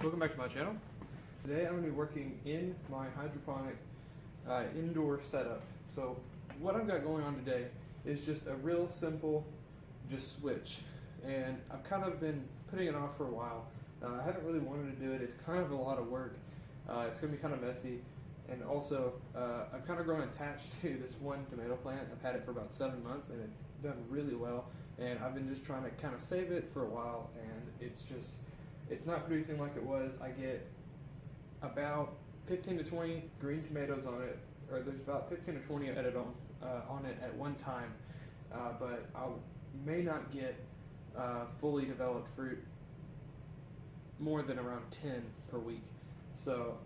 Welcome back to my channel. Today I'm going to be working in my hydroponic indoor setup. So what I've got going on today is just a real simple switch, and I've kind of been putting it off for a while. I haven't really wanted to do it. It's kind of a lot of work. It's going to be kind of messy, and also I've kind of grown attached to this one tomato plant. I've had it for about 7 months and it's done really well, and I've been just trying to kind of save it for a while, and it's not producing like it was. I get about 15 to 20 green tomatoes on it, or there's about 15 to 20 edited on it at one time, but I may not get fully developed fruit more than around 10 per week. So,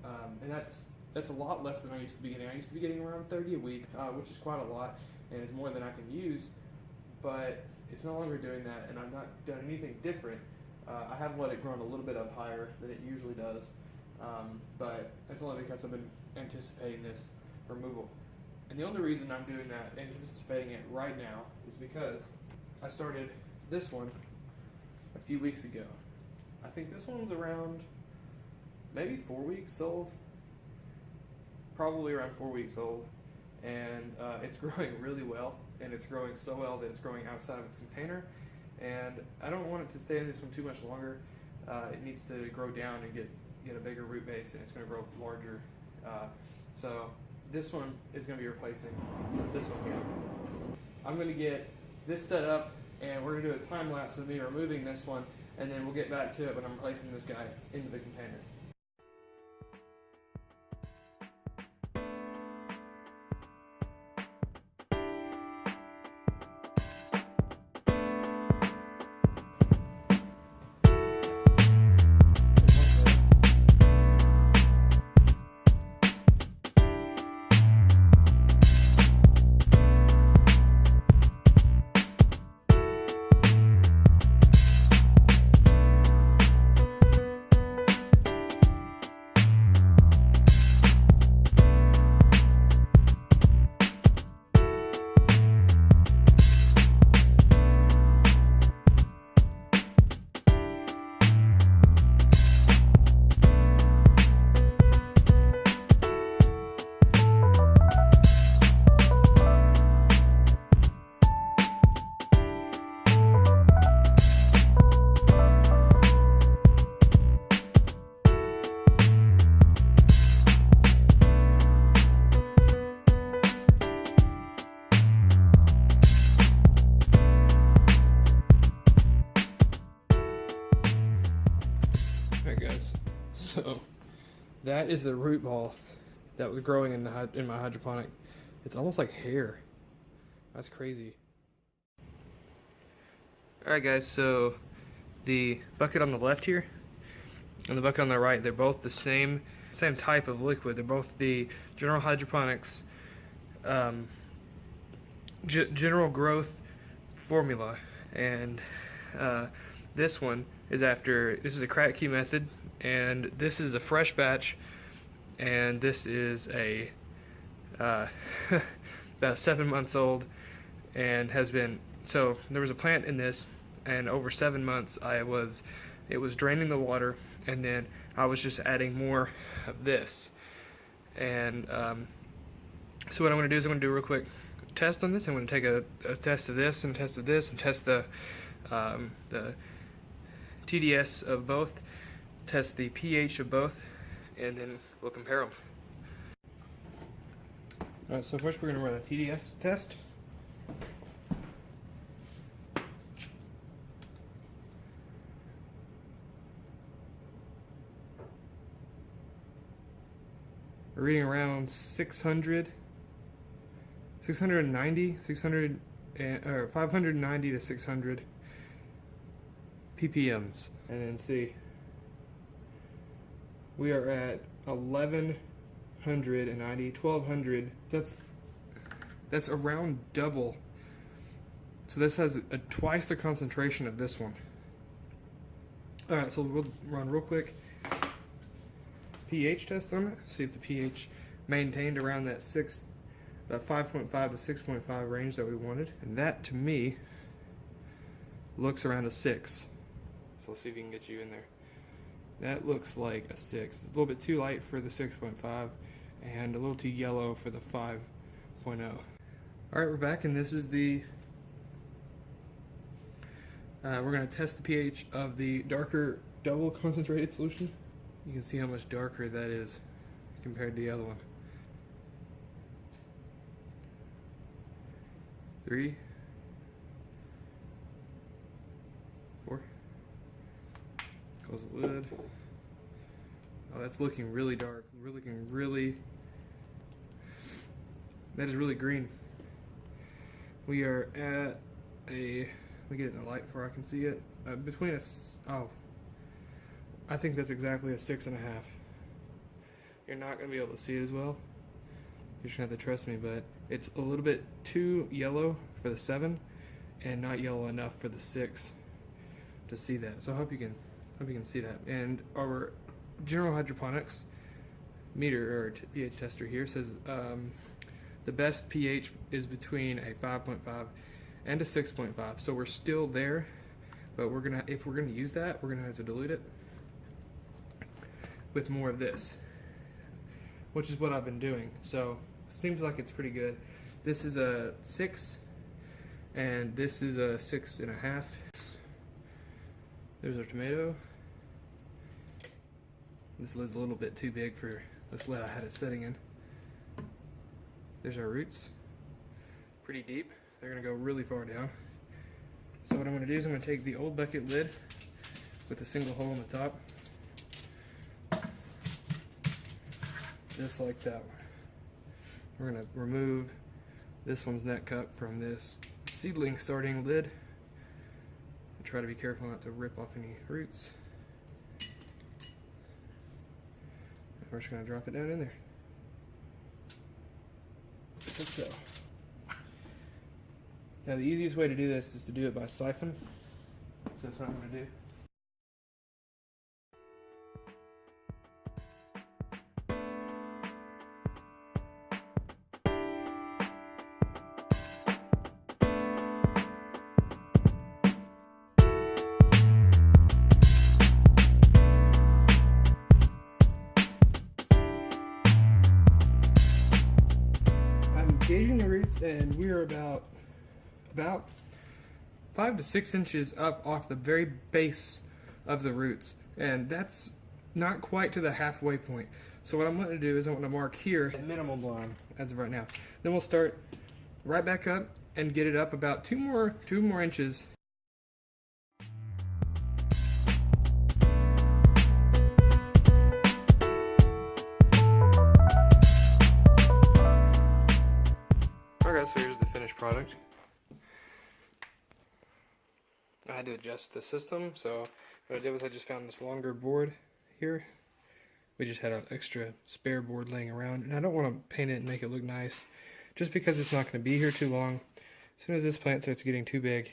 and that's a lot less than I used to be getting. I used to be getting around 30 a week, which is quite a lot, and it's more than I can use, but it's no longer doing that, and I've not done anything different. I have let it grow a little bit up higher than it usually does, but it's only because I've been anticipating this removal. And the only reason I'm doing that, anticipating it right now, is because I started this one a few weeks ago. I think this one's around maybe 4 weeks old, probably around 4 weeks old, and it's growing really well, and it's growing so well that it's growing outside of its container, and I don't want it to stay in this one too much longer. It needs to grow down and get a bigger root base, and it's going to grow larger. So this one is going to be replacing this one here. I'm going to get this set up, and we're going to do a time lapse of me removing this one, and then we'll get back to it when I'm placing this guy into the container. Alright guys, so that is the root ball that was growing in my hydroponic. It's almost like hair. That's crazy. Alright guys, so the bucket on the left here and the bucket on the right, they're both the same type of liquid. They're both the General Hydroponics General Growth formula, and this one is this is a crack key method, and this is a fresh batch, and this is a about 7 months old, and has been, so there was a plant in this, and over 7 months it was draining the water, and then I was just adding more of this. And so what I'm going to do is I'm going to do a real quick test on this. I'm going to take a test of this and test of this, and test the TDS of both, test the pH of both, and then we'll compare them. Alright, so first we're going to run a TDS test. We're reading around 590 to 600 ppms, and then see, we are at 1200. That's around double. So this has twice the concentration of this one. Alright, so we'll run real quick pH test on it, see if the pH maintained around that 5.5 to 6.5 range that we wanted, and that to me looks around a 6. So let's see if we can get you in there. That looks like a 6. It's a little bit too light for the 6.5 and a little too yellow for the 5.0. Alright, we're back, and this is the we're going to test the pH of the darker double concentrated solution. You can see how much darker that is compared to the other one. 3, 4. Close the lid. Oh, that's looking really dark. That is really green. We are at a, let me get it in the light before I can see it. Between us, oh, I think that's exactly a 6.5. You're not going to be able to see it as well. You're just going to have to trust me, but it's a little bit too yellow for the 7 and not yellow enough for the 6 to see that. So I hope you can see that. And our general hydroponics meter or pH tester here says the best pH is between a 5.5 and a 6.5. So we're still there, but if we're gonna use that, we're gonna have to dilute it with more of this, which is what I've been doing. So seems like it's pretty good. This is a 6, and this is a 6.5. There's our tomato. This lid's a little bit too big for this lid I had it setting in. There's our roots. Pretty deep. They're going to go really far down. So what I'm going to do is I'm going to take the old bucket lid with a single hole in the top. Just like that one. We're going to remove this one's net cup from this seedling starting lid. And try to be careful not to rip off any roots. And we're just going to drop it down in there. Just like so. Now the easiest way to do this is to do it by siphon. So that's what I'm going to do. Gauging the roots, and we are about 5 to 6 inches up off the very base of the roots, and that's not quite to the halfway point. So what I'm going to do is I'm going to mark here the minimum line as of right now. Then we'll start right back up and get it up about two more inches. Alright, so here's the finished product. I had to adjust the system, so what I did was I just found this longer board here. We just had an extra spare board laying around, and I don't want to paint it and make it look nice, just because it's not going to be here too long. As soon as this plant starts getting too big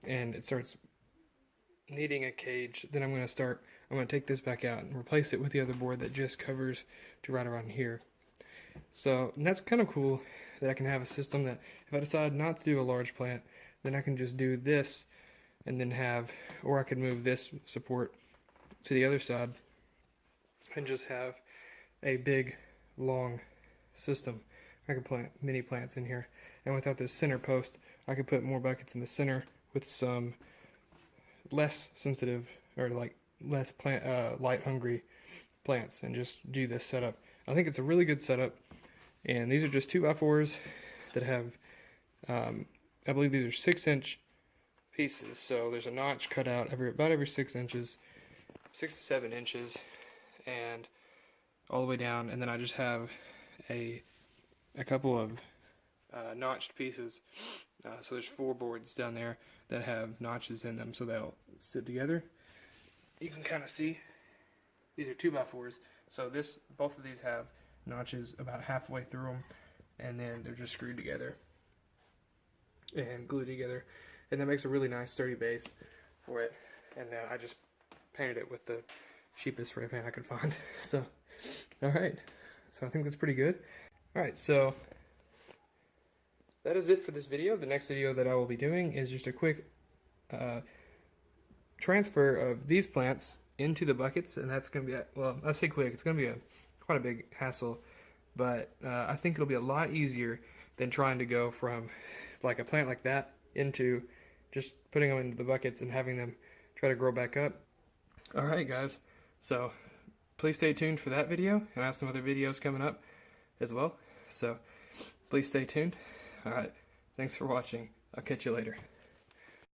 and it starts needing a cage, then I'm going to take this back out and replace it with the other board that just covers to right around here. So that's kind of cool that I can have a system that if I decide not to do a large plant, then I can just do this and then or I could move this support to the other side and just have a big, long system. I could plant mini plants in here, and without this center post, I could put more buckets in the center with some less sensitive or like less light hungry plants, and just do this setup. I think it's a really good setup, and these are just 2x4s that have, I believe these are 6-inch pieces, so there's a notch cut out about every 6 inches, 6 to 7 inches, and all the way down, and then I just have a couple of notched pieces. So there's 4 boards down there that have notches in them, so they'll sit together. You can kind of see these are 2x4s, so both of these have notches about halfway through them, and then they're just screwed together and glued together, and that makes a really nice sturdy base for it. And then I just painted it with the cheapest spray paint I could find. So alright, so I think that's pretty good. Alright, so that is it for this video. The next video that I will be doing is just a quick transfer of these plants into the buckets, and that's going to be, well, I say quick, it's going to be quite a big hassle, but I think it'll be a lot easier than trying to go from like a plant like that into just putting them into the buckets and having them try to grow back up. Alright guys, so please stay tuned for that video, and I have some other videos coming up as well, so please stay tuned. Alright, thanks for watching. I'll catch you later.